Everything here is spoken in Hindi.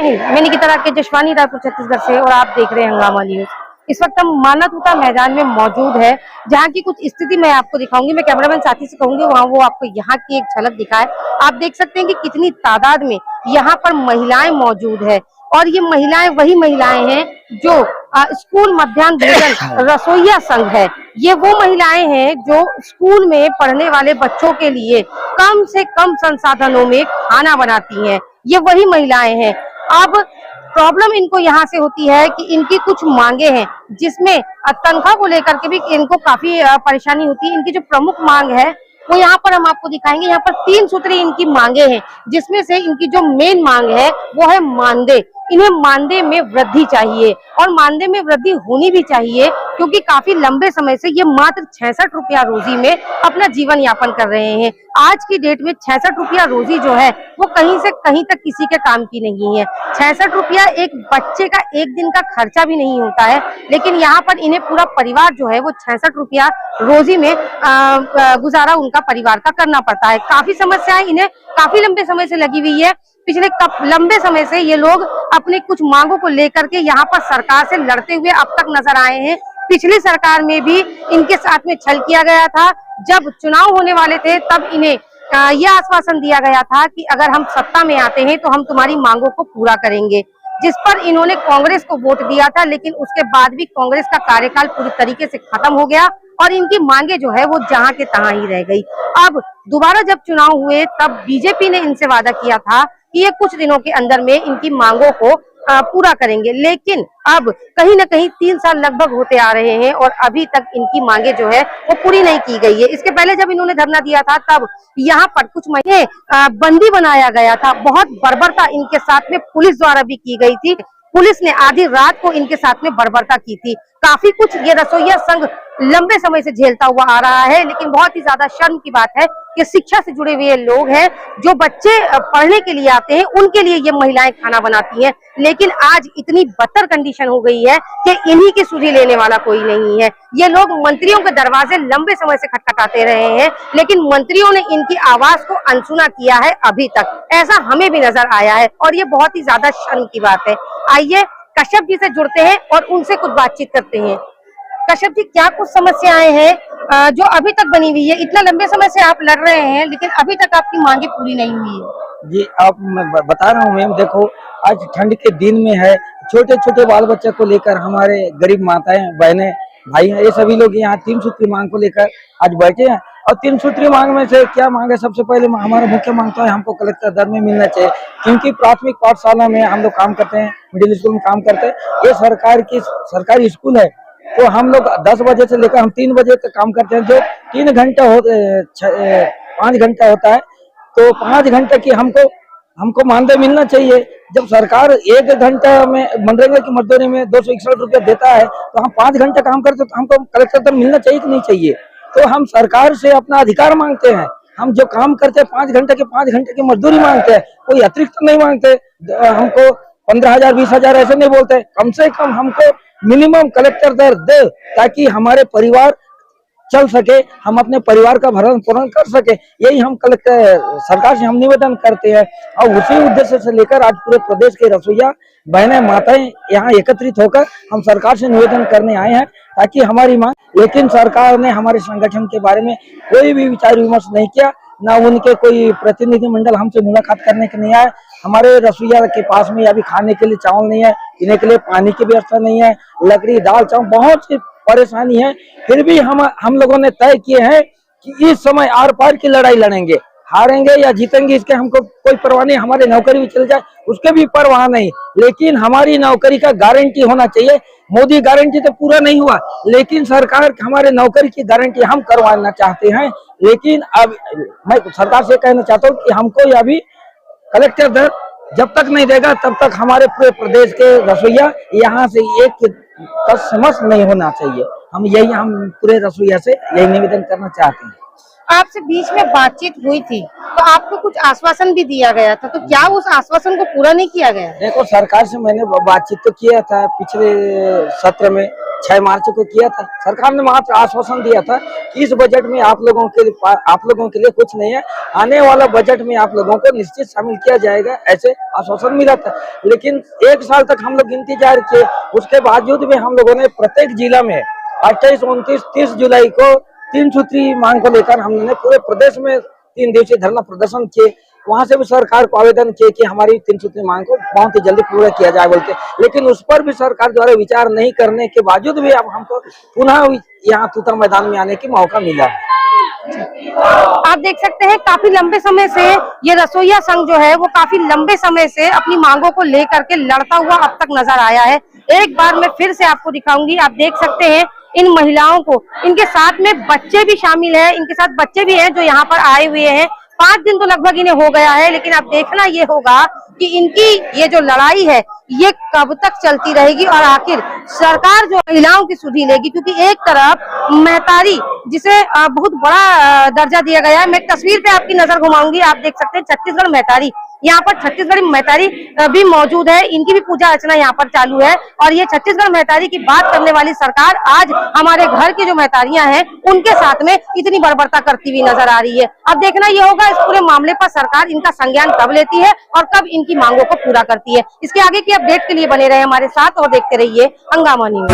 नहीं, मैं निकिता राकेशवानी रायपुर छत्तीसगढ़ से, और आप देख रहे हैं हंगामा न्यूज। इस वक्त हम मानव तूता मैदान में मौजूद है, जहां की कुछ स्थिति मैं आपको दिखाऊंगी। मैं कैमरामैन साथी से कहूंगी वहां वो आपको यहाँ की एक झलक दिखाए। आप देख सकते हैं कि कितनी तादाद में यहाँ पर महिलाएं मौजूद है, और ये महिलाएं वही महिलाएं हैं जो स्कूल मध्याह्न भोजन रसोइया संघ है। ये वो महिलाएं हैं जो स्कूल में पढ़ने वाले बच्चों के लिए कम से कम संसाधनों में खाना बनाती हैं। ये वही महिलाएं हैं। अब प्रॉब्लम इनको यहाँ से होती है कि इनकी कुछ मांगे हैं, जिसमें तनख्वाह को लेकर के भी इनको काफी परेशानी होती है। इनकी जो प्रमुख मांग है वो यहाँ पर हम आपको दिखाएंगे। यहाँ पर 3 सूत्री इनकी मांगे हैं, जिसमें से इनकी जो मेन मांग है वो है मानदेय। इन्हें मानदेय में वृद्धि चाहिए, और मानदेय में वृद्धि होनी भी चाहिए, क्योंकि काफी लंबे समय से ये मात्र 66 रुपया रोजी में अपना जीवन यापन कर रहे हैं। आज की डेट में 66 रुपया रोजी जो है वो कहीं से कहीं तक किसी के काम की नहीं है। 66 रुपया एक बच्चे का एक दिन का खर्चा भी नहीं होता है, लेकिन यहाँ पर इन्हें पूरा परिवार जो है वो 66 रुपया रोजी में गुजारा उनका परिवार का करना पड़ता है। काफी समस्याएं इन्हें काफी लंबे समय से लगी हुई है। पिछले लंबे समय से ये लोग अपने कुछ मांगों को लेकर के यहाँ पर सरकार से लड़ते हुए अब तक नजर आए हैं। पिछली सरकार में भी इनके साथ में छल किया गया था। जब चुनाव होने वाले थे तब इन्हें यह आश्वासन दिया गया था कि अगर हम सत्ता में आते हैं तो हम तुम्हारी मांगों को पूरा करेंगे, जिस पर इन्होंने कांग्रेस को वोट दिया था। लेकिन उसके बाद भी कांग्रेस का कार्यकाल पूरी तरीके से खत्म हो गया और इनकी मांगे जो है वो जहां के तहां ही रह गई। अब दोबारा जब चुनाव हुए तब बीजेपी ने इनसे वादा किया था कि ये कुछ दिनों के अंदर में इनकी मांगों को पूरा करेंगे, लेकिन अब कहीं ना कहीं 3 साल लगभग होते आ रहे हैं और अभी तक इनकी मांगे जो है वो पूरी नहीं की गई है। इसके पहले जब इन्होंने धरना दिया था तब यहाँ पर कुछ महीने बंदी बनाया गया था। बहुत बर्बरता इनके साथ में पुलिस द्वारा भी की गई थी। पुलिस ने आधी रात को इनके साथ में बर्बरता की थी। काफी कुछ ये रसोइया संघ लंबे समय से झेलता हुआ आ रहा है, लेकिन बहुत ही ज्यादा शर्म की बात है कि शिक्षा से जुड़े हुए लोग हैं, जो बच्चे पढ़ने के लिए आते हैं, उनके लिए ये महिलाएं खाना बनाती हैं। लेकिन आज इतनी बदतर कंडीशन हो गई है कि इन्हीं की सुधी लेने वाला कोई नहीं है। ये लोग मंत्रियों के दरवाजे लंबे समय से खटखटाते रहे हैं, लेकिन मंत्रियों ने इनकी आवाज को अनसुना किया है अभी तक। ऐसा हमें भी नजर आया है और ये बहुत ही ज्यादा शर्म की बात है। आइए कश्यप जी से जुड़ते हैं और उनसे कुछ बातचीत करते हैं। कश्यप जी, क्या कुछ समस्याएं हैं जो अभी तक बनी हुई है? इतना लंबे समय से आप लड़ रहे हैं, लेकिन अभी तक आपकी मांगे पूरी नहीं हुई है। जी, आप मैं बता रहा हूँ मैम, देखो आज ठंड के दिन में है, छोटे छोटे बाल बच्चे को लेकर हमारे गरीब माताएं, बहनें, भाई हैं, ये सभी लोग यहाँ 3 सूत्री मांग को लेकर आज बैठे हैं। और 3 सूत्री मांग में से क्या मांग है? सबसे पहले हमारा मुख्य मांग तो है हमको कलेक्टर दर में मिलना चाहिए, क्योंकि प्राथमिक पाठशाला में हम लोग काम करते हैं, मिडिल स्कूल में काम करते हैं। ये सरकारी स्कूल है, तो हम लोग 10 बजे से लेकर हम 3 बजे तक काम करते हैं, जो 3 घंटा 5 घंटा होता है। तो 5 घंटे की हमको मानदेय मिलना चाहिए। जब सरकार 1 घंटा में मनरेगा की मजदूरी में 261 रुपया देता है, तो हम 5 घंटे काम करते तो हमको कलेक्टर दर मिलना चाहिए कि नहीं चाहिए? तो हम सरकार से अपना अधिकार मांगते हैं। हम जो काम करते हैं 5 घंटे की मजदूरी मांगते हैं, कोई अतिरिक्त नहीं मांगते। हमको 15,000 20,000 ऐसे नहीं बोलते। कम से कम हमको मिनिमम कलेक्टर दर दे, ताकि हमारे परिवार चल सके, हम अपने परिवार का भरण पोषण कर सके। यही हम सरकार से हम निवेदन करते हैं। और उसी उद्देश्य से लेकर आज पूरे प्रदेश के रसोइया बहनें, माताएं यहाँ एकत्रित होकर हम सरकार से निवेदन करने आए हैं, ताकि हमारी मांग, लेकिन सरकार ने हमारे संगठन के बारे में कोई भी विचार विमर्श नहीं किया, ना उनके कोई प्रतिनिधिमंडल हमसे मुलाकात करने के नहीं आए। हमारे रसोइया के पास में अभी खाने के लिए चावल नहीं है, पीने के लिए पानी की व्यवस्था नहीं है, लकड़ी, दाल, चावल, बहुत सी परेशानी है। फिर भी हम लोगों ने तय किए हैं कि इस समय आर पार की लड़ाई लड़ेंगे, हारेंगे या जीतेंगे इसके हमको कोई परवाह नहीं। हमारी नौकरी भी चल जाए उसके भी परवाह नहीं, लेकिन हमारी नौकरी का गारंटी होना चाहिए। मोदी गारंटी तो पूरा नहीं हुआ, लेकिन सरकार हमारे नौकरी की गारंटी हम करवाना चाहते हैं। लेकिन अब मैं सरकार से कहना चाहता हूँ कि हमको अभी कलेक्टर दर जब तक नहीं देगा तब तक हमारे पूरे प्रदेश के रसोइया यहाँ से एक तस्मस नहीं होना चाहिए। हम पूरे रसोइया से यही निवेदन करना चाहते हैं। आपसे बीच में बातचीत हुई थी तो आपको कुछ आश्वासन भी दिया गया था, तो क्या उस आश्वासन को पूरा नहीं किया गया? देखो, सरकार से मैंने बातचीत तो किया था पिछले सत्र में, 6 मार्च को किया था। सरकार ने मात्र आश्वासन दिया था कि इस बजट में आप लोगों के लिए कुछ नहीं है, आने वाला बजट में आप लोगों को निश्चित शामिल किया जाएगा, ऐसे आश्वासन मिला था। लेकिन 1 साल तक हम लोग इंतजार किए, उसके बावजूद भी हम लोगों ने प्रत्येक जिला में 28, 29, 30 जुलाई को 3 सूत्री मांग को लेकर हमने पूरे प्रदेश में 3 दिवसीय धरना प्रदर्शन किए। वहां से भी सरकार को आवेदन किए कि हमारी 3 सूत्री मांग को बहुत ही जल्दी पूरा किया जाए बोलते, लेकिन उस पर भी सरकार द्वारा विचार नहीं करने के बावजूद भी अब हमको पुनः यहाँ तूता मैदान में आने की मौका मिला है। आप देख सकते हैं काफी लंबे समय से ये रसोइया संघ जो है वो काफी लंबे समय से अपनी मांगों को लेकर के लड़ता हुआ अब तक नजर आया है। एक बार मैं फिर से आपको दिखाऊंगी, आप देख सकते हैं इन महिलाओं को, इनके साथ में बच्चे भी शामिल हैं, इनके साथ बच्चे भी हैं जो यहाँ पर आए हुए हैं। 5 दिन तो लगभग इन्हें हो गया है, लेकिन अब देखना ये होगा कि इनकी ये जो लड़ाई है ये कब तक चलती रहेगी और आखिर सरकार जो महिलाओं की सुधि लेगी। क्योंकि एक तरफ महतारी जिसे बहुत बड़ा दर्जा दिया गया है, मैं एक तस्वीर पे आपकी नजर घुमाऊंगी, आप देख सकते हैं छत्तीसगढ़ महतारी, यहाँ पर छत्तीसगढ़ी महतारी भी मौजूद है, इनकी भी पूजा अर्चना यहाँ पर चालू है। और ये छत्तीसगढ़ महतारी की बात करने वाली सरकार आज हमारे घर की जो महतारियां हैं उनके साथ में इतनी बर्बरता करती हुई नजर आ रही है। अब देखना ये होगा इस पूरे मामले पर सरकार इनका संज्ञान कब लेती है और कब इनकी मांगों को पूरा करती है। इसके आगे की अपडेट के लिए बने रहे हमारे साथ और देखते रहिए हंगामा न्यूज।